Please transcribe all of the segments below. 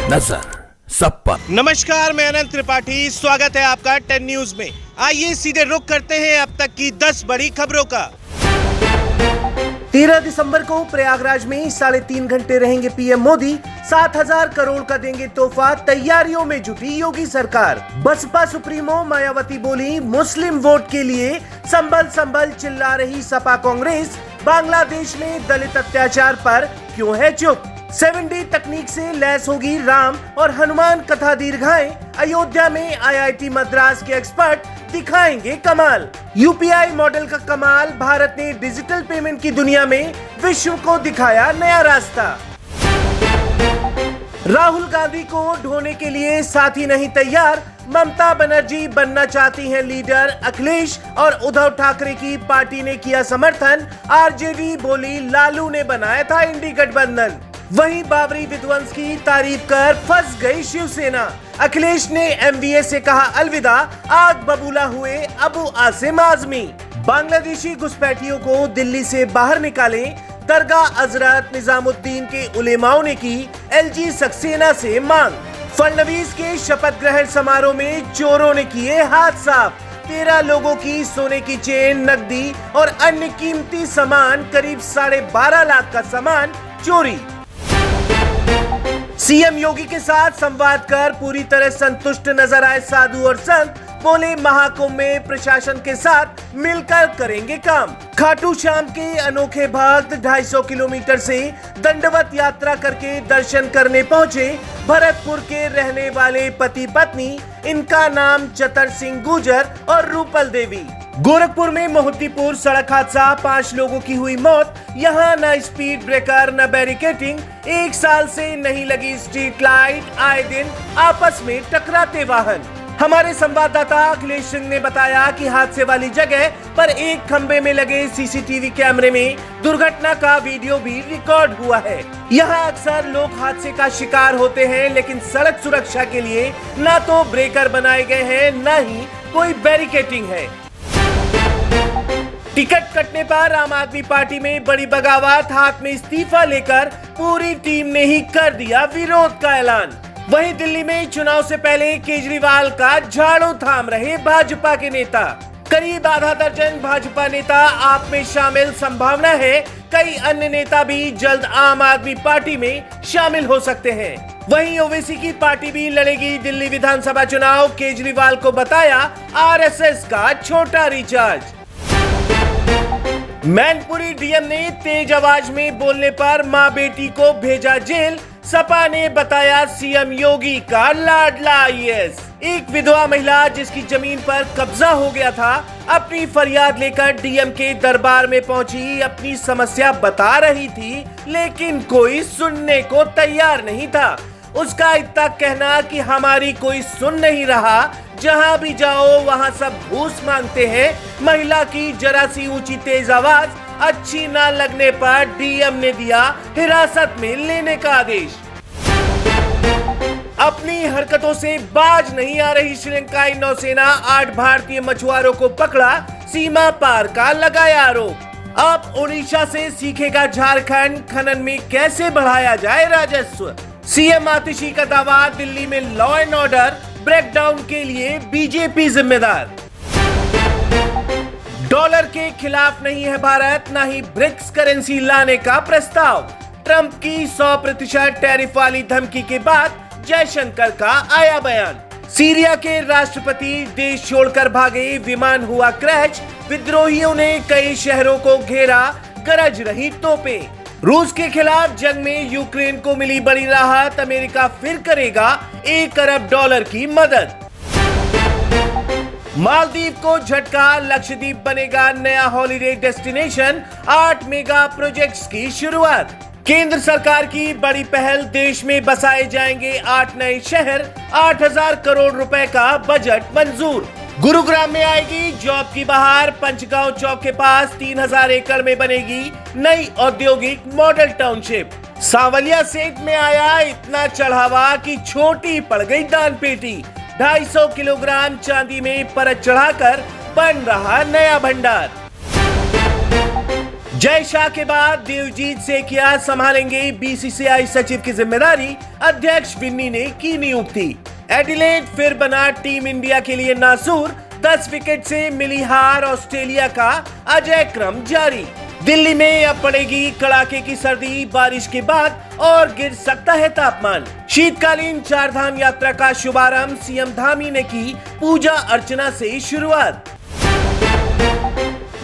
नजर सब पर। नमस्कार, मैं अनंत त्रिपाठी, स्वागत है आपका 10 न्यूज में। आइए सीधे रुख करते हैं अब तक की 10 बड़ी खबरों का। 13 दिसंबर को प्रयागराज में 3.5 घंटे रहेंगे पीएम मोदी। 7,000 करोड़ का देंगे तोहफा, तैयारियों में जुटी योगी सरकार। बसपा सुप्रीमो मायावती बोली, मुस्लिम वोट के लिए संभल संभल चिल्ला रही सपा कांग्रेस, बांग्लादेश में दलित अत्याचार पर क्यों है चुप। 7D तकनीक से लैस होगी राम और हनुमान कथा दीर्घाएं, अयोध्या में IIT मद्रास के एक्सपर्ट दिखाएंगे कमाल। यूपीआई मॉडल का कमाल, भारत ने डिजिटल पेमेंट की दुनिया में विश्व को दिखाया नया रास्ता। राहुल गांधी को ढोने के लिए साथी नहीं तैयार, ममता बनर्जी बनना चाहती हैं लीडर, अखिलेश और उद्धव ठाकरे की पार्टी ने किया समर्थन। आरजेडी बोली, लालू ने बनाया था इंडी गठबंधन। वहीं बाबरी विध्वंस की तारीफ कर फंस गई शिवसेना। अखिलेश ने MVA से कहा अलविदा, आग बबूला हुए अबू आसिम आजमी। बांग्लादेशी घुसपैठियों को दिल्ली से बाहर निकाले, दरगाह हजरत निजामुद्दीन के उलेमाओं ने की LG सक्सेना से मांग। फडणवीस के शपथ ग्रहण समारोह में चोरों ने किए हाथ साफ। 13 लोगों की सोने की चेन, नकदी और अन्य कीमती सामान, करीब 12.5 लाख का सामान चोरी। सीएम योगी के साथ संवाद कर पूरी तरह संतुष्ट नजर आए साधु और संत, बोले महाकुंभ में प्रशासन के साथ मिलकर करेंगे काम। खाटू श्याम के अनोखे भक्त 250 किलोमीटर से दंडवत यात्रा करके दर्शन करने पहुंचे। भरतपुर के रहने वाले पति पत्नी, इनका नाम चतर सिंह गुर्जर और रूपल देवी। गोरखपुर में मोहद्दीपुर सड़क हादसा, 5 लोगों की हुई मौत। यहाँ न स्पीड ब्रेकर न बैरिकेटिंग, 1 साल से नहीं लगी स्ट्रीट लाइट, आए दिन आपस में टकराते वाहन। हमारे संवाददाता अखिलेश सिंह ने बताया कि हादसे वाली जगह पर एक खंबे में लगे CCTV कैमरे में दुर्घटना का वीडियो भी रिकॉर्ड हुआ है। यहाँ अक्सर लोग हादसे का शिकार होते हैं, लेकिन सड़क सुरक्षा के लिए न तो ब्रेकर बनाए गए हैं, न ही कोई बैरिकेटिंग है। टिकट कटने पर आम आदमी पार्टी में बड़ी बगावत, हाथ में इस्तीफा लेकर पूरी टीम ने ही कर दिया विरोध का ऐलान। वहीं दिल्ली में चुनाव से पहले केजरीवाल का झाड़ू थाम रहे भाजपा के नेता। करीब आधा दर्जन भाजपा नेता आप में शामिल, संभावना है कई अन्य नेता भी जल्द आम आदमी पार्टी में शामिल हो सकते हैं। वहीं ओवैसी की पार्टी भी लड़ेगी दिल्ली विधानसभा चुनाव, केजरीवाल को बताया RSS का छोटा रिचार्ज। मैनपुरी डीएम ने तेज आवाज में बोलने पर मां बेटी को भेजा जेल, सपा ने बताया सीएम योगी का लाडला IAS। एक विधवा महिला जिसकी जमीन पर कब्जा हो गया था, अपनी फरियाद लेकर डीएम के दरबार में पहुंची, अपनी समस्या बता रही थी, लेकिन कोई सुनने को तैयार नहीं था। उसका इतना कहना कि हमारी कोई सुन नहीं रहा, जहां भी जाओ वहां सब घूस मांगते हैं। महिला की जरा सी ऊंची तेज आवाज अच्छी ना लगने पर डीएम ने दिया हिरासत में लेने का आदेश। अपनी हरकतों से बाज नहीं आ रही श्रीलंकाई नौसेना, 8 भारतीय मछुआरों को पकड़ा, सीमा पार का लगाया आरोप। अब उड़ीसा से सीखेगा झारखंड, खनन में कैसे बढ़ाया जाए राजस्व। सीएम आतिशी का दावा, दिल्ली में लॉ एंड ऑर्डर ब्रेकडाउन के लिए बीजेपी जिम्मेदार। डॉलर के खिलाफ नहीं है भारत, ना ही ब्रिक्स करेंसी लाने का प्रस्ताव। ट्रंप की 100% टैरिफ वाली धमकी के बाद जयशंकर का आया बयान। सीरिया के राष्ट्रपति देश छोड़कर भागे, विमान हुआ क्रैश, विद्रोहियों ने कई शहरों को घेरा, गरज रही तोपें। रूस के खिलाफ जंग में यूक्रेन को मिली बड़ी राहत, अमेरिका फिर करेगा $1 अरब की मदद। मालदीव को झटका, लक्षद्वीप बनेगा नया हॉलिडे डेस्टिनेशन, 8 मेगा प्रोजेक्ट्स की शुरुआत। केंद्र सरकार की बड़ी पहल, देश में बसाए जाएंगे 8 नए शहर, 8,000 करोड़ रुपए का बजट मंजूर। गुरुग्राम में आएगी जॉब की बहार, पंचगांव चौक के पास 3,000 एकड़ में बनेगी नई औद्योगिक मॉडल टाउनशिप। सांवलिया सेठ में आया इतना चढ़ावा कि छोटी पड़ गई दान पेटी, 250 किलोग्राम चांदी में परत चढ़ाकर बन रहा नया भंडार। जय शाह के बाद देवजीत सेठिया संभालेंगे बीसीसीआई सचिव की जिम्मेदारी, अध्यक्ष विन्नी ने की नियुक्ति। एडिलेड फिर बना टीम इंडिया के लिए नासूर, 10 विकेट से मिली हार, ऑस्ट्रेलिया का अजय क्रम जारी। दिल्ली में अब पड़ेगी कड़ाके की सर्दी, बारिश के बाद और गिर सकता है तापमान। शीतकालीन चारधाम यात्रा का शुभारंभ, सीएम धामी ने की पूजा अर्चना से शुरुआत।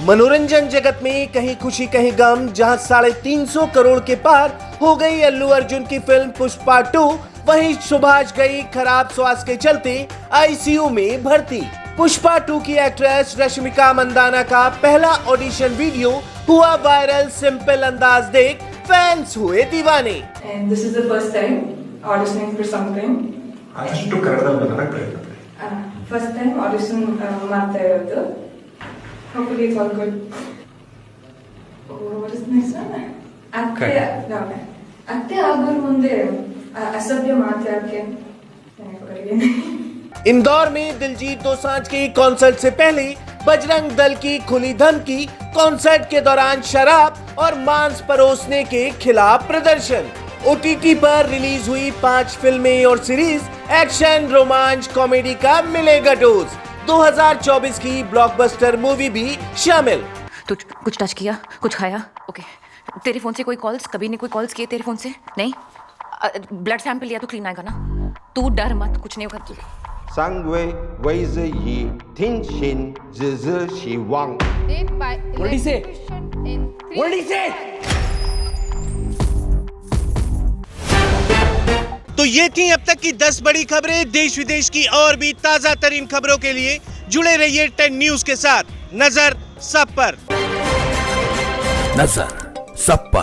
मनोरंजन जगत में कहीं खुशी कहीं गम, जहां 350 करोड़ के पार हो गई अल्लू अर्जुन की फिल्म पुष्पा 2, वहीं सुभाष गई खराब स्वास्थ्य के चलते आईसीयू में भर्ती। पुष्पा 2 की एक्ट्रेस रश्मिका मंदाना का पहला ऑडिशन वीडियो हुआ वायरल, सिंपल अंदाज देख फैंस हुए दीवाने। And this is the first time auditioning for something. ಆದಷ್ಟು ಕನ್ನಡದಲ್ಲಿ ಮಾತಾಡಕ್ಕೆ ಪ್ರಯತ್ನ ಪಡಿ. First time audition ಮಾಡ್ತಾ ಇರೋದು. Hopefully it's all good. What is the next one? ಅತ್ತೆ ಆಗೋರ್ ಮುಂದೆ ಅಸಭ್ಯ ಮಾತಾಡಕ್ಕೆ इंदौर में दिलजीत दोसांझ के कॉन्सर्ट से पहले बजरंग दल की खुली धमकी, कॉन्सर्ट के दौरान शराब और मांस परोसने के खिलाफ प्रदर्शन। ओटीटी पर रिलीज हुई 5 फिल्में और सीरीज, एक्शन, रोमांच, कॉमेडी का मिलेगा डोज। 2024 की ब्लॉकबस्टर मूवी भी शामिल। तू कुछ टच किया, कुछ खाया? ओके। तेरे फोन से कोई कॉल्स, कभी ने कोई कॉल्स किए तेरे फोन से? नहीं? ब्लड सैंपल लिया तो क्लीन आएगा ना? तू डर मत, कुछ नहीं होगा। 3位位置以听信日日希望。 What did he say? What did he say? तो ये थी अब तक की 10 बड़ी खबरें। देश विदेश की और भी ताजा तरीन खबरों के लिए जुड़े रहिए 10 न्यूज के साथ। नजर सब पर। नजर सब पर।